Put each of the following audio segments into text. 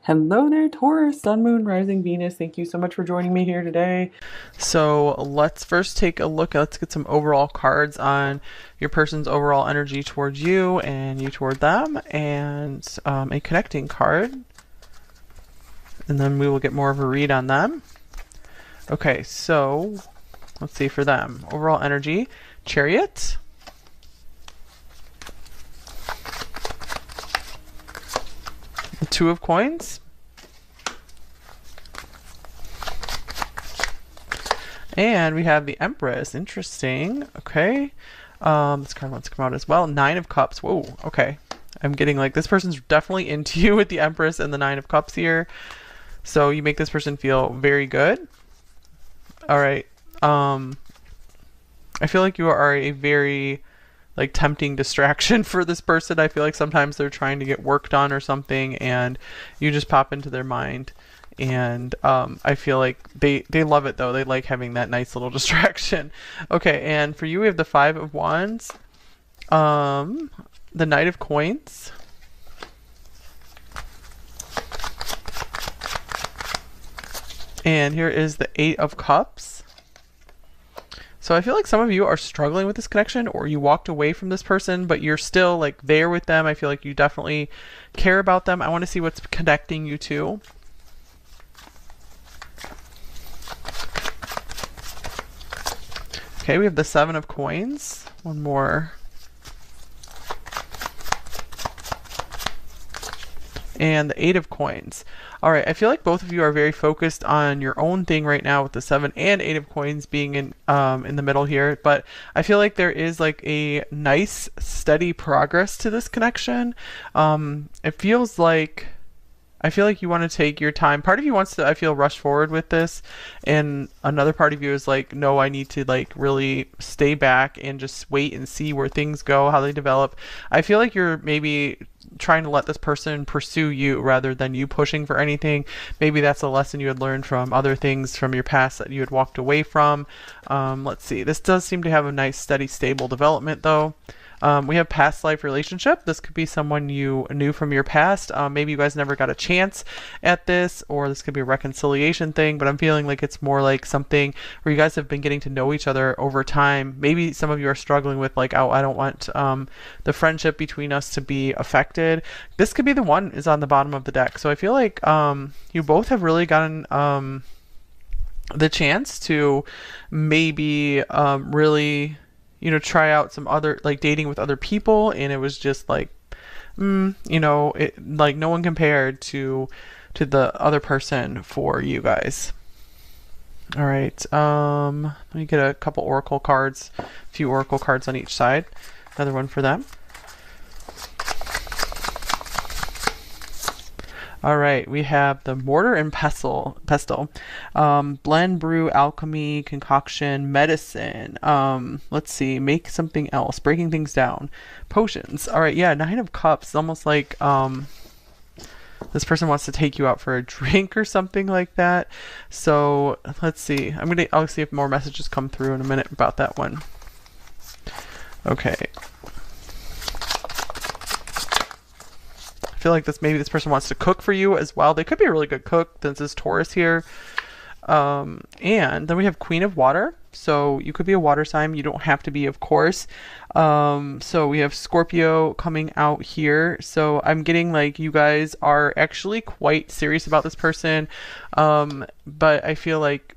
Hello there, Taurus, Sun, Moon, Rising, Venus. Thank you so much for joining me here today. So let's first take a look. Let's get some overall cards on your person's overall energy towards you and you toward them, and a connecting card. And then we will get more of a read on them. Okay, so let's see for them. Overall energy, Chariot. The Two of Coins. And we have the Empress. Interesting. Okay. This card wants to come out as well. Nine of Cups. Whoa. Okay. I'm getting like this person's definitely into you with the Empress and the Nine of Cups here. So you make this person feel very good. All right. I feel like you are a very like tempting distraction for this person. I feel like sometimes they're trying to get work done or something and you just pop into their mind. And I feel like they love it though. They like having that nice little distraction. Okay, and for you we have the Five of Wands, the Knight of Coins, and here is the Eight of Cups. So I feel like some of you are struggling with this connection, or you walked away from this person, but you're still like there with them. I feel like you definitely care about them. I want to see what's connecting you two. Okay, we have the Seven of Coins. One more. And the Eight of Coins. All right, I feel like both of you are very focused on your own thing right now with the Seven and Eight of Coins being in the middle here, but I feel like there is like a nice steady progress to this connection. It feels like I feel like you want to take your time. Part of you wants to, I feel, rush forward with this, and another part of you is like, no, I need to like really stay back and just wait and see where things go, how they develop. I feel like you're maybe trying to let this person pursue you rather than you pushing for anything. Maybe that's a lesson you had learned from other things from your past that you had walked away from. Let's see. This does seem to have a nice, steady, stable development though. We have past life relationship. This could be someone you knew from your past. Maybe you guys never got a chance at this, or this could be a reconciliation thing, but I'm feeling like it's more like something where you guys have been getting to know each other over time. Maybe some of you are struggling with like, oh, I don't want the friendship between us to be affected. This could be the one is on the bottom of the deck. So I feel like you both have really gotten the chance to maybe really try out some other like dating with other people, and it was just like like no one compared to the other person for you guys. All right, let me get a couple oracle cards, a few oracle cards on each side, another one for them. All right, we have the Mortar and Pestle, blend, brew, alchemy, concoction, medicine. Let's see, make something else, breaking things down, potions. All right, yeah, Nine of Cups, almost like this person wants to take you out for a drink or something like that. So let's see, I'll see if more messages come through in a minute about that one. Okay. Feel like maybe this person wants to cook for you as well. They could be a really good cook. This is Taurus here. And then we have Queen of Water. So you could be a water sign. You don't have to be, of course. So we have Scorpio coming out here. So I'm getting like you guys are actually quite serious about this person. But I feel like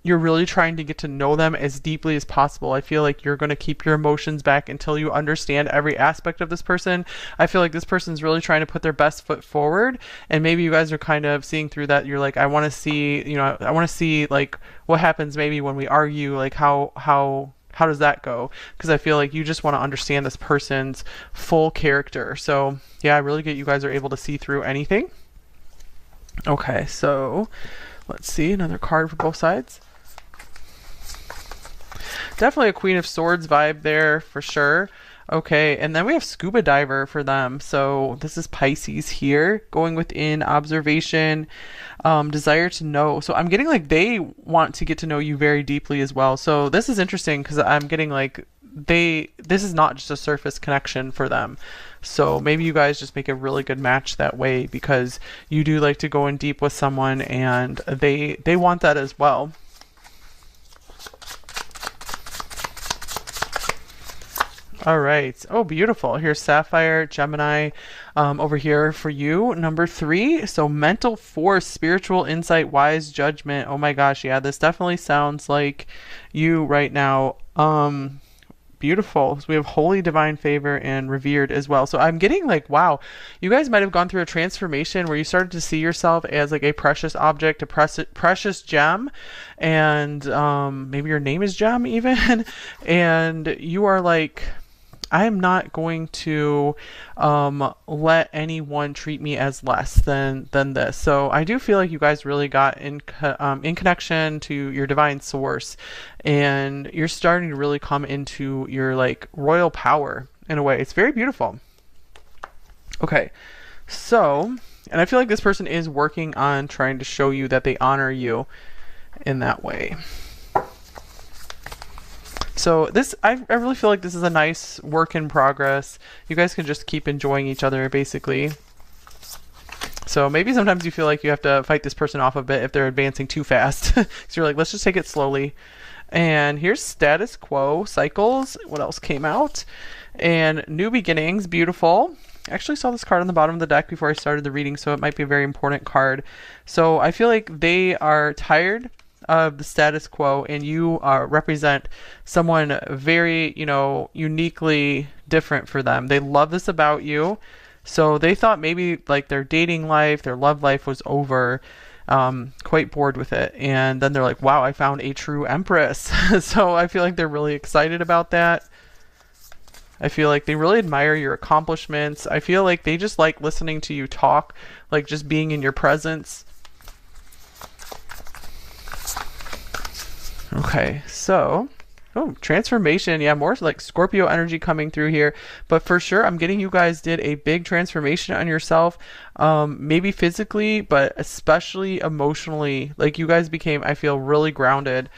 you're really trying to get to know them as deeply as possible. I feel like you're going to keep your emotions back until you understand every aspect of this person. I feel like this person's really trying to put their best foot forward, and maybe you guys are kind of seeing through that. You're like, I want to see, I want to see like what happens maybe when we argue, like how does that go? Because I feel like you just want to understand this person's full character. So yeah, I really get you guys are able to see through anything. Okay, so let's see, another card for both sides. Definitely a Queen of Swords vibe there for sure. Okay, and then we have Scuba Diver for them. So this is Pisces here, going within, observation, desire to know. So I'm getting like they want to get to know you very deeply as well. So this is interesting because I'm getting like this is not just a surface connection for them. So maybe you guys just make a really good match that way, because you do like to go in deep with someone and they want that as well. All right. Oh, beautiful. Here's Sapphire, Gemini, over here for you, number 3. So mental force, spiritual insight, wise judgment. Oh my gosh, yeah, this definitely sounds like you right now. Beautiful. So we have holy, divine favor, and revered as well. So I'm getting like, wow, you guys might have gone through a transformation where you started to see yourself as like a precious object, a precious gem, and maybe your name is Gem even, and you are like, I am not going to let anyone treat me as less than this. So I do feel like you guys really got in connection to your divine source, and you're starting to really come into your like royal power in a way. It's very beautiful. Okay, so, and I feel like this person is working on trying to show you that they honor you in that way. So this, I really feel like this is a nice work in progress. You guys can just keep enjoying each other, basically. So maybe sometimes you feel like you have to fight this person off a bit if they're advancing too fast. So you're like, let's just take it slowly. And here's status quo, cycles. What else came out? And new beginnings, beautiful. I actually saw this card on the bottom of the deck before I started the reading, so it might be a very important card. So I feel like they are tired of the status quo, and you represent someone very, you know, uniquely different for them. They love this about you. So they thought maybe like their dating life, their love life was over, quite bored with it. And then they're like, wow, I found a true empress. So I feel like they're really excited about that. I feel like they really admire your accomplishments. I feel like they just like listening to you talk, like just being in your presence. Okay, so, oh, transformation. Yeah, more like Scorpio energy coming through here. But for sure, I'm getting you guys did a big transformation on yourself. Maybe physically, but especially emotionally. Like you guys became, I feel, really grounded.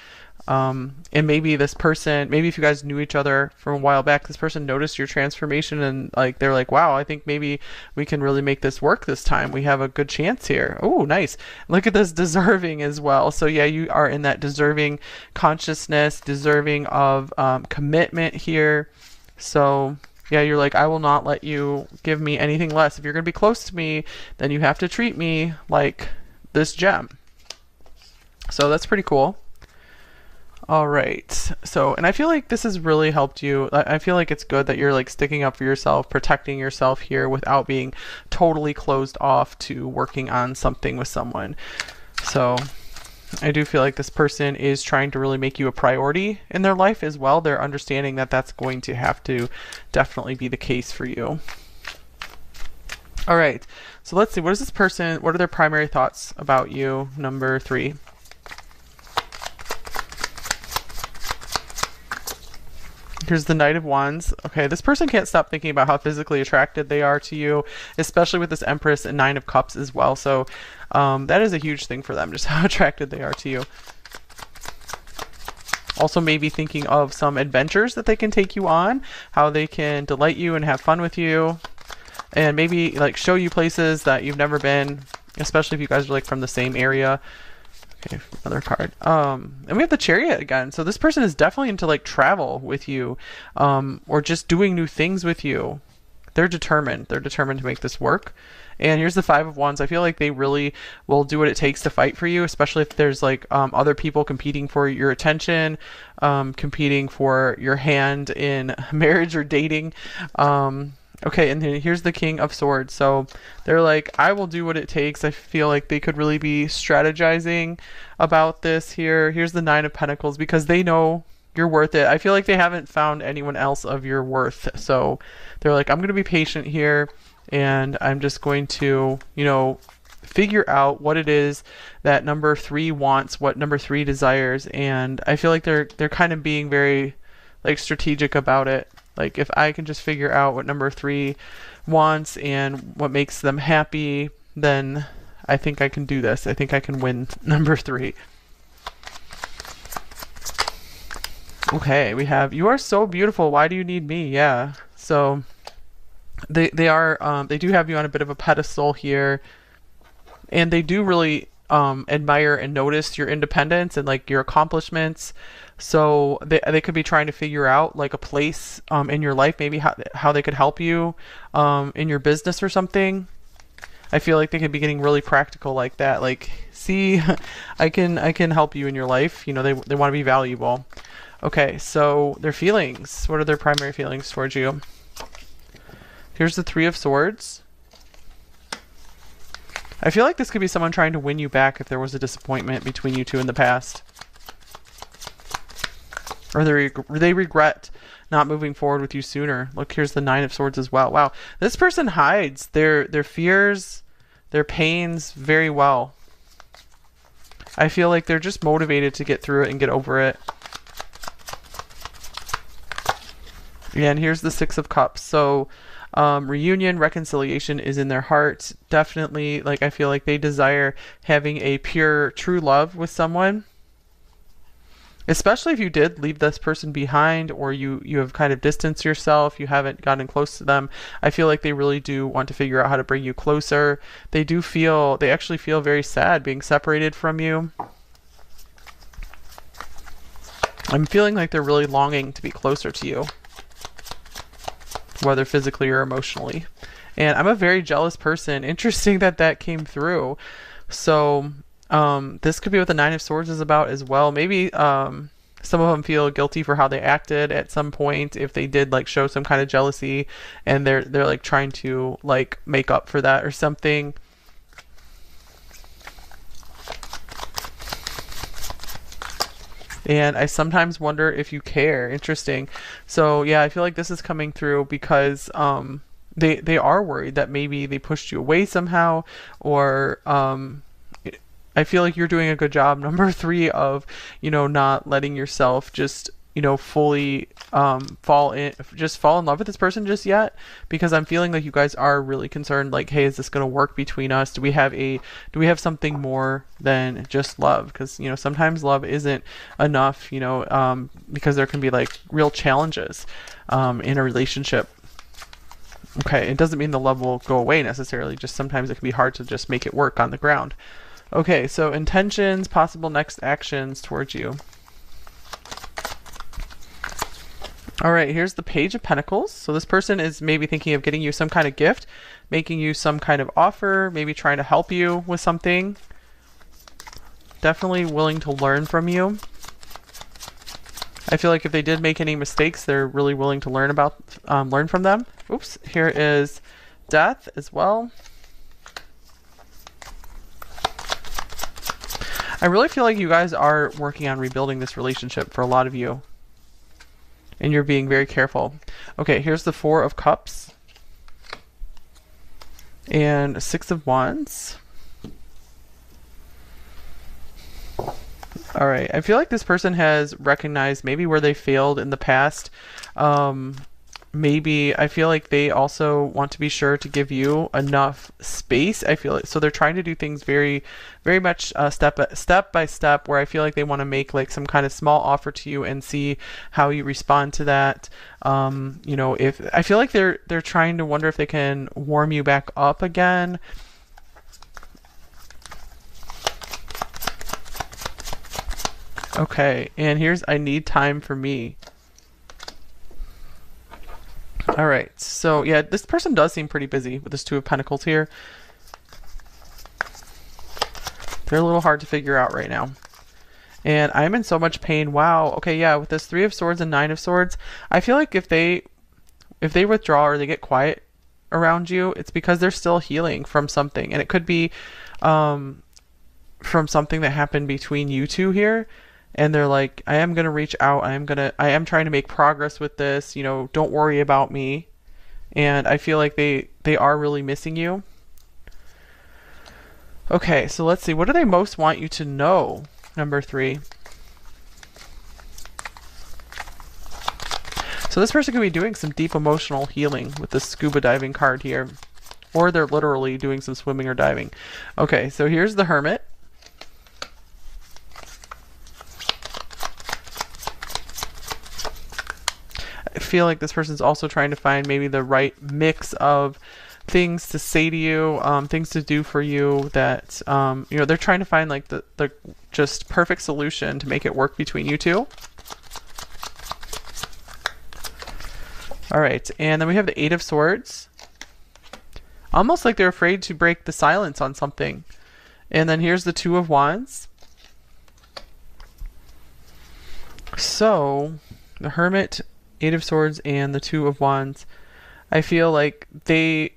And maybe this person, maybe if you guys knew each other from a while back, this person noticed your transformation and like they're like, wow, I think maybe we can really make this work this time. We have a good chance here. Oh, nice. Look at this deserving as well. So yeah, you are in that deserving consciousness, deserving of commitment here. So yeah, you're like, I will not let you give me anything less. If you're going to be close to me, then you have to treat me like this gem. So that's pretty cool. All right. So, and I feel like this has really helped you. I feel like it's good that you're like sticking up for yourself, protecting yourself here without being totally closed off to working on something with someone. So I do feel like this person is trying to really make you a priority in their life as well. They're understanding that that's going to have to definitely be the case for you. All right. So let's see. What is this person? What are their primary thoughts about you? Number 3. Here's the Knight of Wands. Okay, this person can't stop thinking about how physically attracted they are to you, especially with this Empress and 9 of Cups as well. So that is a huge thing for them, just how attracted they are to you. Also maybe thinking of some adventures that they can take you on, how they can delight you and have fun with you, and maybe like show you places that you've never been, especially if you guys are like from the same area. Okay, another card. And we have the Chariot again. So this person is definitely into like travel with you, or just doing new things with you. They're determined. They're determined to make this work. And here's the 5 of Wands. I feel like they really will do what it takes to fight for you, especially if there's like other people competing for your attention, competing for your hand in marriage or dating. Okay, and then here's the King of Swords. So they're like, I will do what it takes. I feel like they could really be strategizing about this here. Here's the 9 of Pentacles, because they know you're worth it. I feel like they haven't found anyone else of your worth. So they're like, I'm going to be patient here, and I'm just going to, you know, figure out what it is that number 3 wants, what number 3 desires. And I feel like they're kind of being very like strategic about it. Like if I can just figure out what number 3 wants and what makes them happy, then I think I can do this. I think I can win number 3. Okay, we have, you are so beautiful. Why do you need me? Yeah. So they do have you on a bit of a pedestal here, and they do really admire and notice your independence and like your accomplishments. So they could be trying to figure out like a place in your life, maybe how they could help you in your business or something. I feel like they could be getting really practical like that. Like, see, I can help you in your life. You know, they want to be valuable. Okay, so their feelings. What are their primary feelings towards you? Here's the Three of Swords. I feel like this could be someone trying to win you back if there was a disappointment between you two in the past. Or they regret not moving forward with you sooner. Look, here's the Nine of Swords as well. Wow, this person hides their fears, their pains very well. I feel like they're just motivated to get through it and get over it. Yeah, and here's the Six of Cups. So reunion, reconciliation is in their heart. Definitely, like I feel like they desire having a pure, true love with someone. Especially if you did leave this person behind, or you have kind of distanced yourself, you haven't gotten close to them. I feel like they really do want to figure out how to bring you closer. They actually feel very sad being separated from you. I'm feeling like they're really longing to be closer to you, whether physically or emotionally. And I'm a very jealous person. Interesting that that came through. So this could be what the Nine of Swords is about as well. Maybe some of them feel guilty for how they acted at some point if they did like show some kind of jealousy, and they're like trying to like make up for that or something. And I sometimes wonder if you care. Interesting. So yeah, I feel like this is coming through because they are worried that maybe they pushed you away somehow, or I feel like you're doing a good job, number three, of, you know, not letting yourself just, you know, fully fall in love with this person just yet, because I'm feeling like you guys are really concerned, like, hey, is this going to work between us? Do we have something more than just love? Because, you know, sometimes love isn't enough, you know, because there can be like real challenges in a relationship. Okay, it doesn't mean the love will go away necessarily, just sometimes it can be hard to just make it work on the ground. Okay, so intentions, possible next actions towards you. All right, here's the Page of Pentacles. So this person is maybe thinking of getting you some kind of gift, making you some kind of offer, maybe trying to help you with something. Definitely willing to learn from you. I feel like if they did make any mistakes, they're really willing to learn from them. Oops, here is Death as well. I really feel like you guys are working on rebuilding this relationship for a lot of you, and you're being very careful. Okay, here's the Four of Cups and Six of Wands. All right, I feel like this person has recognized maybe where they failed in the past. Maybe I feel like they also want to be sure to give you enough space. I feel like so they're trying to do things very, very much step by step, where I feel like they want to make like some kind of small offer to you and see how you respond to that. You know, if I feel like they're trying to wonder if they can warm you back up again. Okay, and here's I need time for me. All right, so yeah, this person does seem pretty busy with this Two of Pentacles here. They're a little hard to figure out right now. And I'm in so much pain. Wow. Okay, yeah, with this Three of Swords and Nine of Swords, I feel like if they withdraw or they get quiet around you, it's because they're still healing from something. And it could be from something that happened between you two here. And they're like, I am going to reach out. I am trying to make progress with this. You know, don't worry about me. And I feel like they are really missing you. Okay, so let's see. What do they most want you to know? Number three. So this person could be doing some deep emotional healing with the scuba diving card here. Or they're literally doing some swimming or diving. Okay, so here's the Hermit. feel like this person's also trying to find maybe the right mix of things to say to you, things to do for you that, you know, they're trying to find like the just perfect solution to make it work between you two. All right, and then we have the Eight of Swords. Almost like they're afraid to break the silence on something. And then here's the Two of Wands. So, the Hermit, Eight of Swords, and the Two of Wands. I feel like they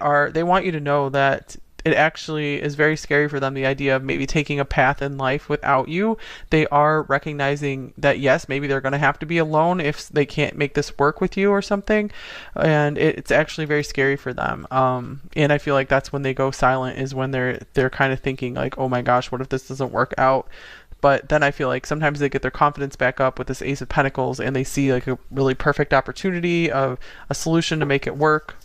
want you to know that it actually is very scary for them, the idea of maybe taking a path in life without you. They are recognizing that yes, maybe they're going to have to be alone if they can't make this work with you or something, and it's actually very scary for them. And I feel like that's when they go silent, is when they're kind of thinking like, oh my gosh, what if this doesn't work out? But then I feel like sometimes they get their confidence back up with this Ace of Pentacles, and they see like a really perfect opportunity of a solution to make it work.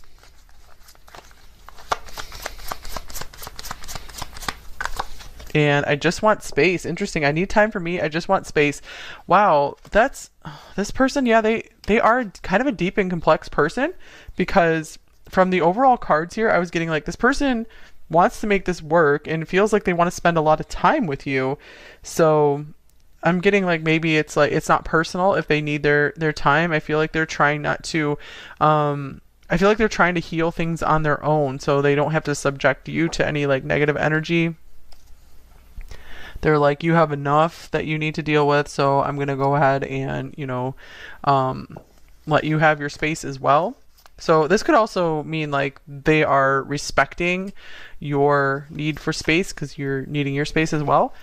And I just want space. Interesting. I need time for me. I just want space. Wow, that's this person. Yeah, they are kind of a deep and complex person, because from the overall cards here, I was getting like this person wants to make this work and feels like they want to spend a lot of time with you. So I'm getting like maybe it's like it's not personal if they need their time. I feel like they're trying not to I feel like they're trying to heal things on their own so they don't have to subject you to any like negative energy. They're like, you have enough that you need to deal with, so I'm going to go ahead and, you know, let you have your space as well. So this could also mean like they are respecting your need for space because you're needing your space as well.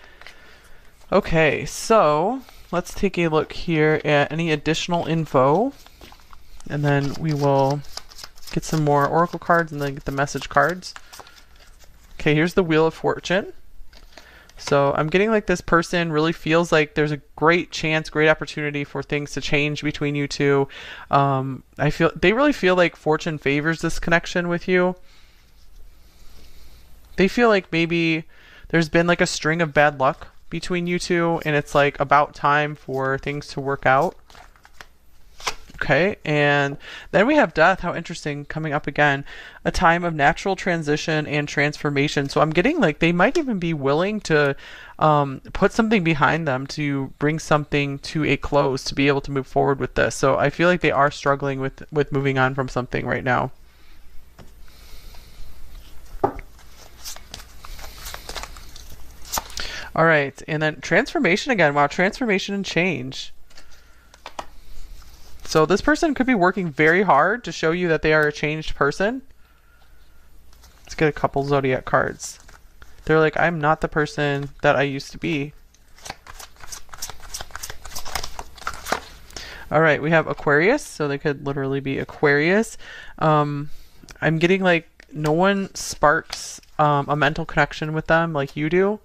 Okay, so let's take a look here at any additional info, and then we will get some more oracle cards and then get the message cards. Okay, here's the Wheel of Fortune. So I'm getting like this person really feels like there's a great chance, great opportunity for things to change between you two. I feel they really feel like fortune favors this connection with you. They feel like maybe there's been like a string of bad luck between you two, and it's like about time for things to work out. Okay, and then we have Death. How interesting, coming up again. A time of natural transition and transformation. So I'm getting like they might even be willing to put something behind them to bring something to a close to be able to move forward with this. So I feel like they are struggling with moving on from something right now. All right, and then transformation again. Wow, transformation and change. So this person could be working very hard to show you that they are a changed person. Let's get a couple zodiac cards. They're like, I'm not the person that I used to be. All right, we have Aquarius, so they could literally be Aquarius. I'm getting like no one sparks a mental connection with them like you do.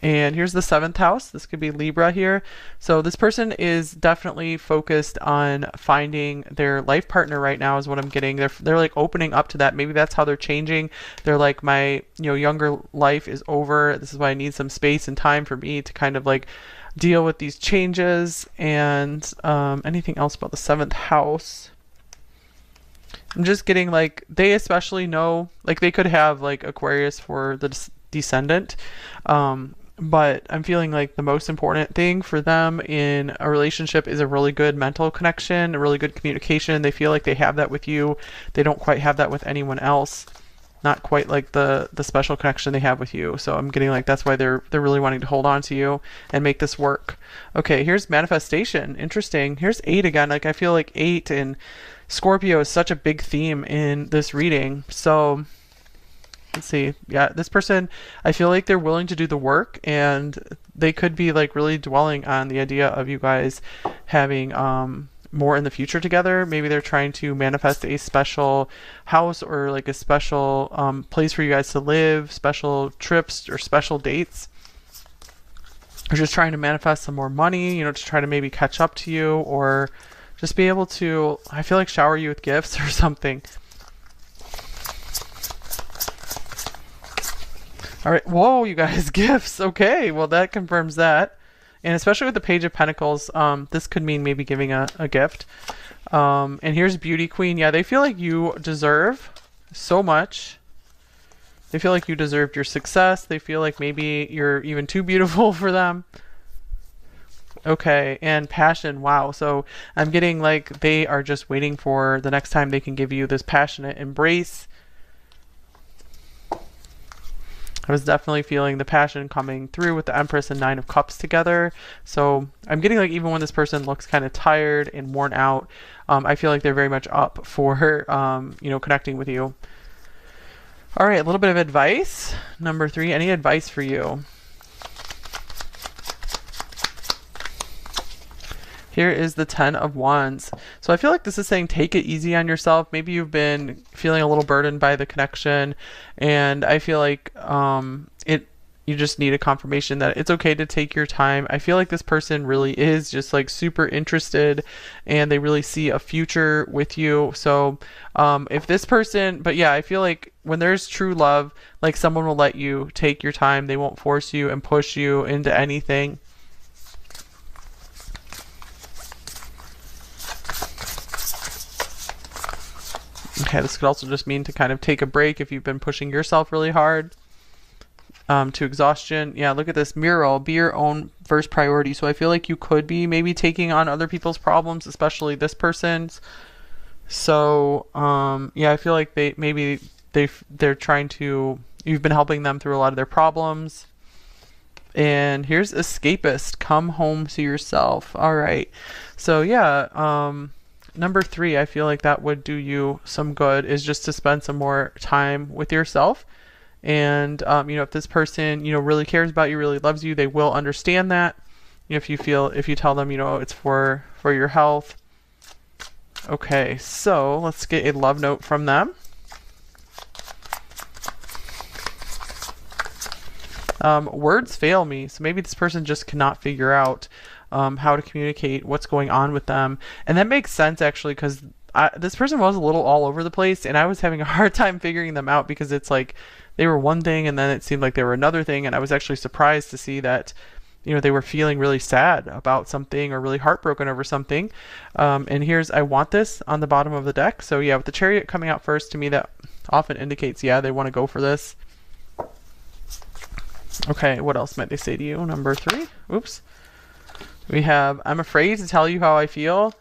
And here's the 7th house. This could be Libra here. So this person is definitely focused on finding their life partner right now is what I'm getting. They're like opening up to that. Maybe that's how they're changing. They're like, my younger life is over. This is why I need some space and time for me to kind of like deal with these changes. And anything else about the 7th house? I'm just getting like they especially know, like they could have like Aquarius for the descendant. But I'm feeling like the most important thing for them in a relationship is a really good mental connection, a really good communication. They feel like they have that with you. They don't quite have that with anyone else. Not quite like the special connection they have with you. So I'm getting like that's why they're really wanting to hold on to you and make this work. Okay, here's manifestation. Interesting. Here's 8 again. Like I feel like 8 and Scorpio is such a big theme in this reading. So let's see. Yeah, this person, I feel like they're willing to do the work, and they could be like really dwelling on the idea of you guys having more in the future together. Maybe they're trying to manifest a special house or like a special place for you guys to live, special trips or special dates. Or just trying to manifest some more money, to try to maybe catch up to you, or just be able to, I feel like, shower you with gifts or something. All right. Whoa, you guys, gifts. Okay. Well, that confirms that. And especially with the Page of Pentacles, this could mean maybe giving a gift. And here's Beauty Queen. Yeah, they feel like you deserve so much. They feel like you deserved your success. They feel like maybe you're even too beautiful for them. Okay, and passion. Wow. So I'm getting like they are just waiting for the next time they can give you this passionate embrace. I was definitely feeling the passion coming through with the Empress and Nine of Cups together. So I'm getting like even when this person looks kind of tired and worn out, I feel like they're very much up for connecting with you. All right, a little bit of advice. Number 3, any advice for you? Here is the 10 of Wands. So I feel like this is saying take it easy on yourself. Maybe you've been feeling a little burdened by the connection, and I feel like you just need a confirmation that it's okay to take your time. I feel like this person really is just like super interested and they really see a future with you. So if this person, but yeah, I feel like when there's true love, like someone will let you take your time. They won't force you and push you into anything. Okay, this could also just mean to kind of take a break if you've been pushing yourself really hard to exhaustion. Yeah, look at this mural. Be your own first priority. So I feel like you could be maybe taking on other people's problems, especially this person's. So yeah, I feel like they're trying to. You've been helping them through a lot of their problems. And here's escapist. Come home to yourself. All right. So yeah. Number 3, I feel like that would do you some good, is just to spend some more time with yourself. And, if this person, really cares about you, really loves you, they will understand that. If you tell them, it's for your health. Okay, so let's get a love note from them. Words fail me. So maybe this person just cannot figure out how to communicate what's going on with them. And that makes sense actually, because this person was a little all over the place and I was having a hard time figuring them out, because it's like they were one thing and then it seemed like they were another thing. And I was actually surprised to see that, they were feeling really sad about something or really heartbroken over something. And here's I want this on the bottom of the deck. So yeah, with the Chariot coming out first, to me that often indicates, yeah, they want to go for this. Okay, what else might they say to you? Number 3. Oops. We have, I'm afraid to tell you how I feel.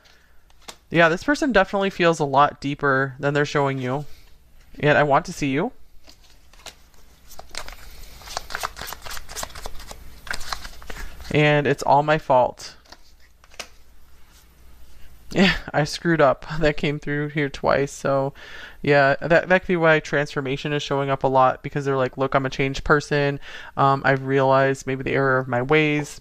Yeah, this person definitely feels a lot deeper than they're showing you. And I want to see you. And it's all my fault. Yeah, I screwed up. That came through here twice. So yeah, that could be why transformation is showing up a lot, because they're like, look, I'm a changed person. I've realized maybe the error of my ways.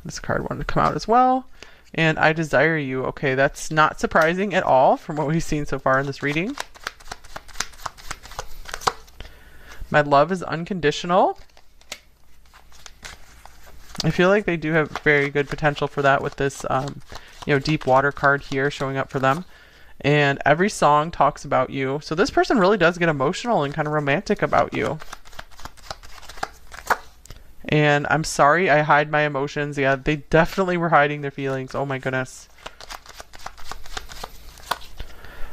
This card wanted to come out as well. And I desire you. Okay, that's not surprising at all from what we've seen so far in this reading. My love is unconditional. I feel like they do have very good potential for that with this, deep water card here showing up for them. And every song talks about you. So this person really does get emotional and kind of romantic about you. And I'm sorry I hide my emotions. Yeah, they definitely were hiding their feelings. Oh my goodness.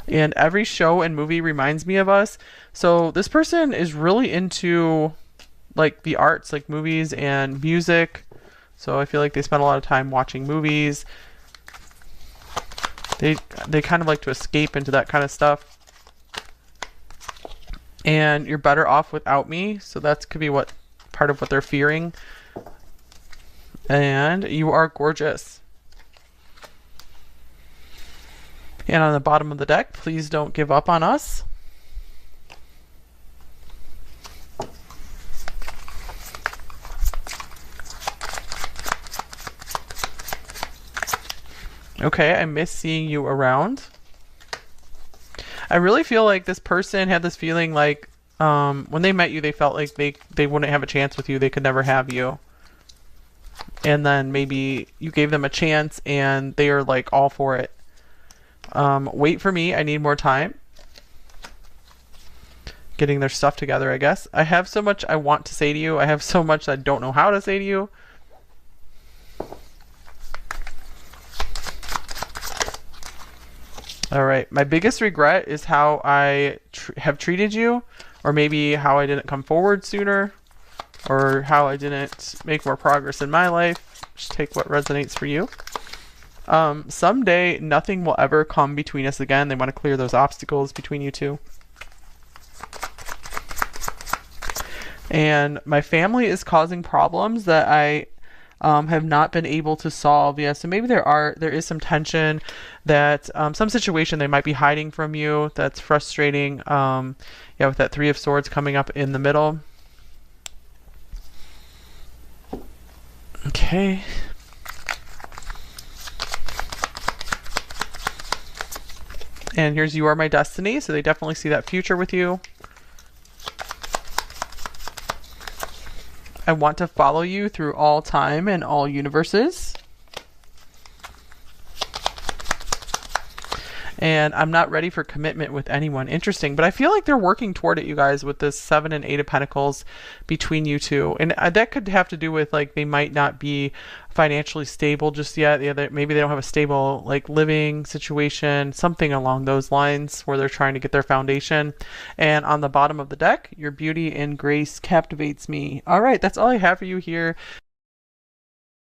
And every show and movie reminds me of us. So this person is really into like the arts, like movies and music. So I feel like they spend a lot of time watching movies. They kind of like to escape into that kind of stuff. And you're better off without me. So that could be part of what they're fearing. And you are gorgeous. And on the bottom of the deck, please don't give up on us. Okay, I miss seeing you around. I really feel like this person had this feeling like when they met you, they felt like they wouldn't have a chance with you. They could never have you. And then maybe you gave them a chance and they are like all for it. Wait for me. I need more time. Getting their stuff together, I guess. I have so much I want to say to you. I have so much I don't know how to say to you. All right. My biggest regret is how I have treated you, or maybe how I didn't come forward sooner, or how I didn't make more progress in my life. Just take what resonates for you. Someday nothing will ever come between us again. They want to clear those obstacles between you two. And my family is causing problems that I have not been able to solve yet. So maybe there is some tension, that some situation they might be hiding from you that's frustrating. Yeah, with that Three of Swords coming up in the middle. Okay. And here's You Are My Destiny. So they definitely see that future with you. I want to follow you through all time and all universes. And I'm not ready for commitment with anyone. Interesting. But I feel like they're working toward it, you guys, with this 7 and 8 of Pentacles between you two. And that could have to do with, like, they might not be financially stable just yet. Maybe they don't have a stable, like, living situation, something along those lines where they're trying to get their foundation. And on the bottom of the deck, your beauty and grace captivates me. All right, that's all I have for you here.